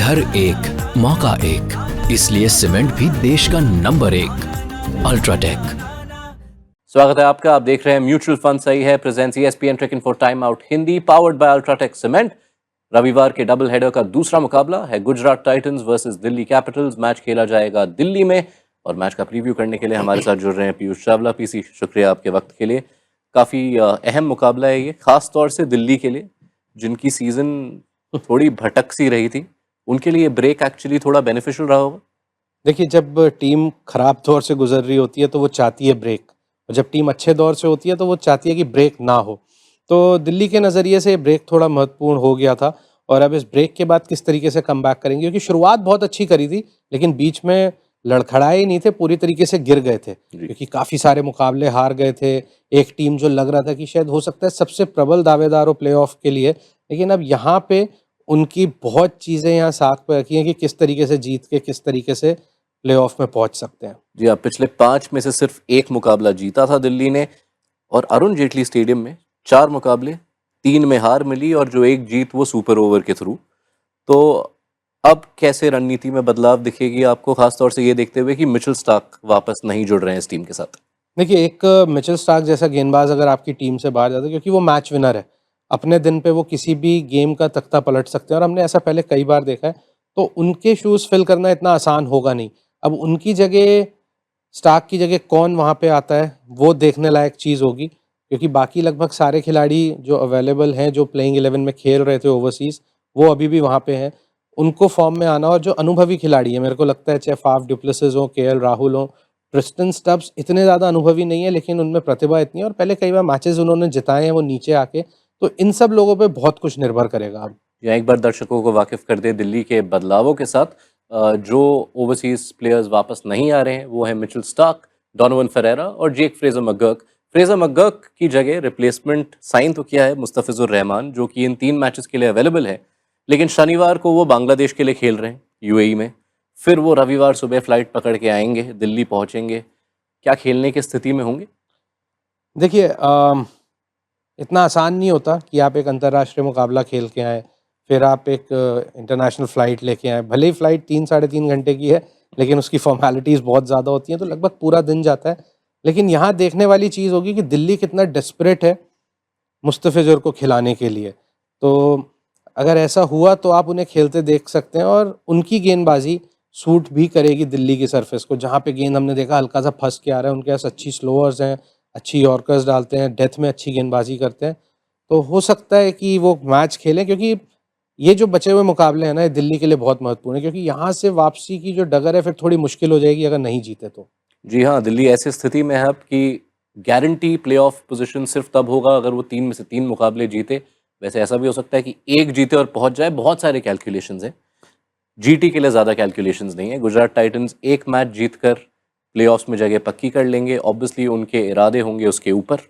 घर एक, मौका एक, इसलिए सीमेंट भी देश का नंबर 1, अल्ट्राटेक। स्वागत है आपका। आप देख रहे हैं म्यूचुअल फंड सही है presents ESPN trekking for time out Hindi powered by UltraTech cement. रविवार के डबल हेडर का दूसरा मुकाबला है Gujarat titans versus Delhi Capitals. Match खेला जाएगा दिल्ली में और मैच का प्रीव्यू करने के लिए हमारे साथ जुड़ रहे हैं पीयूष चावला। पीसी, शुक्रिया आपके वक्त के लिए। काफी अहम मुकाबला है ये, खास तौर से दिल्ली के लिए जिनकी सीजन थोड़ी भटक सी रही थी, उनके लिए ब्रेक एक्चुअली थोड़ा बेनिफिशियल रहा होगा। देखिए, जब टीम खराब दौर से गुजर रही होती है तो वो चाहती है ब्रेक, और जब टीम अच्छे दौर से होती है तो वो चाहती है कि ब्रेक ना हो। तो दिल्ली के नज़रिए से ब्रेक थोड़ा महत्वपूर्ण हो गया था, और अब इस ब्रेक के बाद किस तरीके से कम बैक करेंगे, क्योंकि शुरुआत बहुत अच्छी करी थी लेकिन बीच में लड़खड़ाए नहीं थे, पूरी तरीके से गिर गए थे क्योंकि काफ़ी सारे मुकाबले हार गए थे। एक टीम जो लग रहा था कि शायद हो सकता है सबसे प्रबल दावेदार हो प्लेऑफ के लिए, लेकिन अब यहाँ पे उनकी बहुत चीज़ें यहाँ साख पे रखी हैं कि किस तरीके से जीत के किस तरीके से प्लेऑफ में पहुंच सकते हैं। जी, आप पिछले 5 में से सिर्फ एक मुकाबला जीता था दिल्ली ने, और अरुण जेटली स्टेडियम में 4 मुकाबले, 3 में हार मिली और जो एक जीत वो सुपर ओवर के थ्रू। तो अब कैसे रणनीति में बदलाव दिखेगी आपको, खासतौर से ये देखते हुए कि मिचेल स्टार्क वापस नहीं जुड़ रहे हैं इस टीम के साथ? देखिए, एक मिचेल स्टार्क जैसा गेंदबाज अगर आपकी टीम से बाहर जाता है, क्योंकि वो मैच विनर है, अपने दिन पे वो किसी भी गेम का तख्ता पलट सकते हैं और हमने ऐसा पहले कई बार देखा है, तो उनके शूज़ फिल करना इतना आसान होगा नहीं। अब उनकी जगह, स्टार्क की जगह कौन वहाँ पे आता है, वो देखने लायक चीज़ होगी, क्योंकि बाकी लगभग सारे खिलाड़ी जो अवेलेबल हैं, जो प्लेइंग 11 में खेल रहे थे ओवरसीज़, वो अभी भी वहाँ पे हैं। उनको फॉर्म में आना, और जो अनुभवी खिलाड़ी हैं, मेरे को लगता है चाहे फाफ डुप्लेसिस हो, केएल राहुल हो, ट्रिस्टन स्टब्स इतने ज़्यादा अनुभवी नहीं है लेकिन उनमें प्रतिभा इतनी है, और पहले कई बार मैचेस उन्होंने जिताए हैं वो नीचे आके, तो इन सब लोगों पे बहुत कुछ निर्भर करेगा अब। या एक बार दर्शकों को वाकिफ कर दे दिल्ली के बदलावों के साथ। जो ओवरसीज प्लेयर्स वापस नहीं आ रहे हैं वो है मिचेल स्टार्क, डोनोवन फेरेरा और Jake Fraser McGurk. Fraser McGurk की जगह रिप्लेसमेंट साइन तो किया है मुस्तफिजुर रहमान, जो कि इन 3 मैचेस के लिए अवेलेबल है, लेकिन शनिवार को वो बांग्लादेश के लिए खेल रहे हैं यूएई में। फिर वो रविवार सुबह फ्लाइट पकड़ के आएंगे, दिल्ली पहुंचेंगे। क्या खेलने की स्थिति में होंगे? देखिए, इतना आसान नहीं होता कि आप एक अंतर्राष्ट्रीय मुकाबला खेल के आएँ, फिर आप एक इंटरनेशनल फ़्लाइट लेके आएँ। भले ही फ़्लाइट 3 साढ़े 3 घंटे की है, लेकिन उसकी फ़ॉर्मेलिटीज़ बहुत ज़्यादा होती हैं, तो लगभग पूरा दिन जाता है। लेकिन यहाँ देखने वाली चीज़ होगी कि दिल्ली कितना डेस्परेट है मुस्तफिजुर को खिलाने के लिए। तो अगर ऐसा हुआ तो आप उन्हें खेलते देख सकते हैं, और उनकी गेंदबाजी सूट भी करेगी दिल्ली की सरफेस को, जहाँ पे गेंद हमने देखा हल्का सा फंस के आ रहा है। उनके पास अच्छी स्लोअर्स हैं, अच्छी यॉर्कर्स डालते हैं, डेथ में अच्छी गेंदबाजी करते हैं, तो हो सकता है कि वो मैच खेलें, क्योंकि ये जो बचे हुए मुकाबले हैं ना, ये दिल्ली के लिए बहुत महत्वपूर्ण है, क्योंकि यहाँ से वापसी की जो डगर है फिर थोड़ी मुश्किल हो जाएगी अगर नहीं जीते तो। जी हाँ, दिल्ली ऐसी स्थिति में है अब कि गारंटी प्लेऑफ पोजीशन सिर्फ तब होगा अगर वो 3 में से 3 मुकाबले जीते। वैसे ऐसा भी हो सकता है कि एक जीते और पहुंच जाए। बहुत सारे कैलकुलेशंस हैं, जीटी के लिए ज़्यादा कैलकुलेशंस नहीं है। गुजरात टाइटंस एक मैच जीतकर प्लेऑफ्स में जगह पक्की कर लेंगे। ऑब्वियसली उनके इरादे होंगे उसके ऊपर।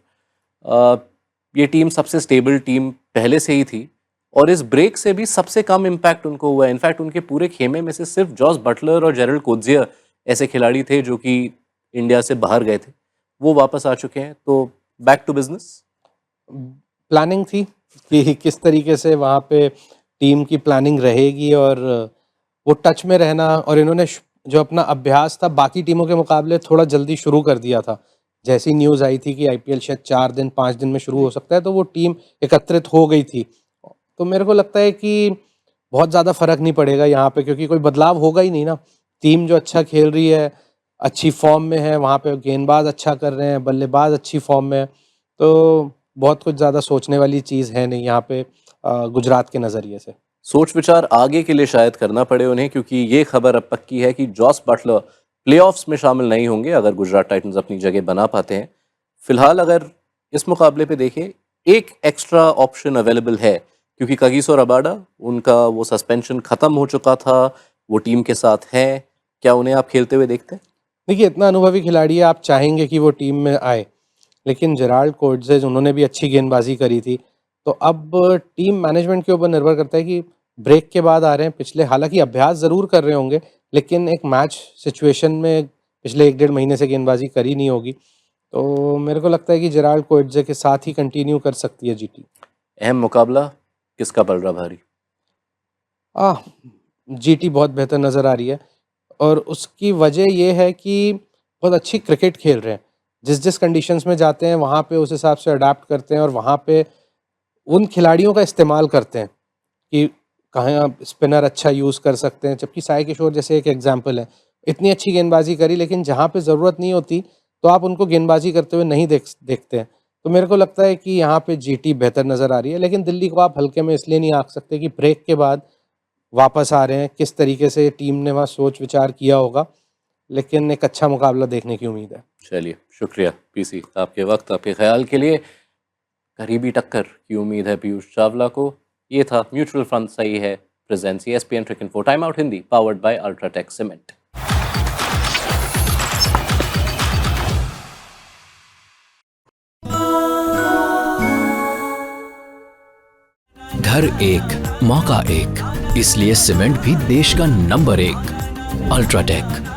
ये टीम सबसे स्टेबल टीम पहले से ही थी, और इस ब्रेक से भी सबसे कम इम्पैक्ट उनको हुआ है। इनफैक्ट उनके पूरे खेमे में से सिर्फ जॉस बटलर और जेरल्ड कोज्जिया ऐसे खिलाड़ी थे जो कि इंडिया से बाहर गए थे, वो वापस आ चुके हैं। तो बैक टू बिजनेस। प्लानिंग थी कि किस तरीके से वहाँ पे टीम की प्लानिंग रहेगी, और वो टच में रहना, और इन्होंने जो अपना अभ्यास था बाकी टीमों के मुकाबले थोड़ा जल्दी शुरू कर दिया था। जैसी न्यूज़ आई थी कि आईपीएल शायद 4 दिन 5 दिन में शुरू हो सकता है, तो वो टीम एकत्रित हो गई थी। तो मेरे को लगता है कि बहुत ज़्यादा फर्क नहीं पड़ेगा यहाँ पे, क्योंकि कोई बदलाव होगा ही नहीं ना। टीम जो अच्छा खेल रही है, अच्छी फॉर्म में है, वहाँ पे गेंदबाज अच्छा कर रहे हैं, बल्लेबाज अच्छी फॉर्म में है, तो बहुत कुछ ज़्यादा सोचने वाली चीज़ है नहीं यहाँ पे गुजरात के नज़रिए से। सोच विचार आगे के लिए शायद करना पड़े उन्हें, क्योंकि ये खबर अब पक्की है कि जॉस बटलर प्लेऑफ्स में शामिल नहीं होंगे अगर गुजरात टाइटंस अपनी जगह बना पाते हैं। फिलहाल अगर इस मुकाबले पे देखें, एक एक्स्ट्रा ऑप्शन अवेलेबल है, क्योंकि कगिसो रबाडा, उनका वो सस्पेंशन खत्म हो चुका था, वो टीम के साथ है। क्या उन्हें आप खेलते हुए देखते हैं? देखिए, इतना अनुभवी खिलाड़ी है, आप चाहेंगे कि वो टीम में आए, लेकिन जेराल्ड कोएट्ज़ेज उन्होंने भी अच्छी गेंदबाजी करी थी। तो अब टीम मैनेजमेंट के ऊपर निर्भर करता है कि ब्रेक के बाद आ रहे हैं, पिछले हालांकि अभ्यास ज़रूर कर रहे होंगे, लेकिन एक मैच सिचुएशन में पिछले 1 डेढ़ महीने से गेंदबाजी करी नहीं होगी। तो मेरे को लगता है कि जेराल्ड कोएट्ज़े के साथ ही कंटिन्यू कर सकती है जीटी। अहम मुकाबला किसका पल रहा भारी? आह जीटी बहुत बेहतर नज़र आ रही है और उसकी वजह ये है कि बहुत अच्छी क्रिकेट खेल रहे हैं। जिस जिस कंडीशंस में जाते हैं वहाँ पे उस हिसाब से अडाप्ट करते हैं और वहाँ पे उन खिलाड़ियों का इस्तेमाल करते हैं कि कहाँ स्पिनर अच्छा यूज़ कर सकते हैं। जबकि साई किशोर जैसे एक एग्जांपल है, इतनी अच्छी गेंदबाजी करी लेकिन जहाँ पे ज़रूरत नहीं होती तो आप उनको गेंदबाजी करते हुए नहीं देखते हैं। तो मेरे को लगता है कि यहाँ पे जीटी बेहतर नज़र आ रही है, लेकिन दिल्ली को आप हल्के में इसलिए नहीं आंक सकते कि ब्रेक के बाद वापस आ रहे हैं, किस तरीके से टीम ने वहाँ सोच विचार किया होगा, लेकिन एक अच्छा मुकाबला देखने की उम्मीद है। चलिए, शुक्रिया पीसी, आपके वक्त, आपके ख्याल के लिए। करीबी टक्कर की उम्मीद है पीयूष चावला को। ये था म्यूचुअल फंड सही है presence ESPN trick info time out Hindi powered by UltraTech cement. घर एक मौका एक, इसलिए सीमेंट भी देश का नंबर एक। अल्ट्राटेक।